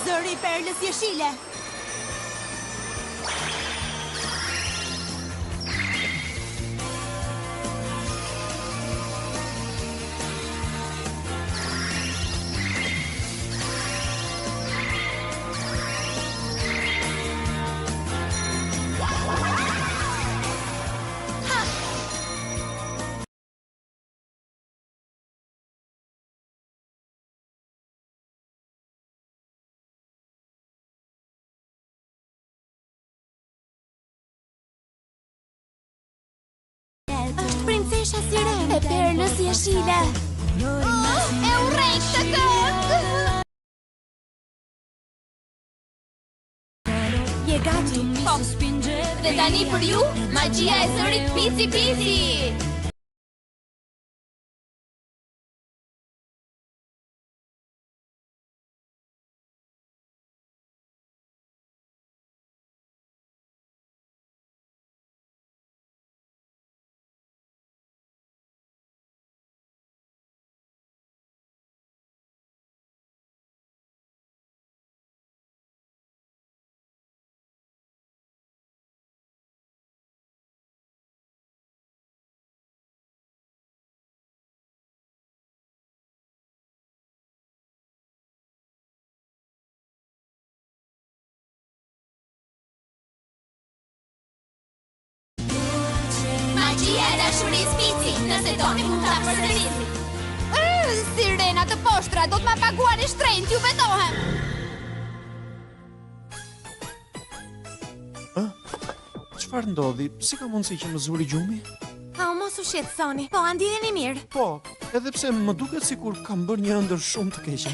Zëri i perlës jeshile. Është princesha Sirene e perlës jeshile. E urrej këtë këngë! Je gati? Po. Dhe tani për ju, magjia e zërit Pici Pici! Magjia e dashurisë Pici, nëse doni mund ta përsërisni. Sirena të poshtra, do të ma paguani shtrenjtë, ju betohem. Çfarë ndodhi? Si ka mundësi që më zuri gjumi? Mos u shqetësoni, po andiheni mirë. Po, edhe pse më duket sikur kam bërë një ëndër shumë të keqe.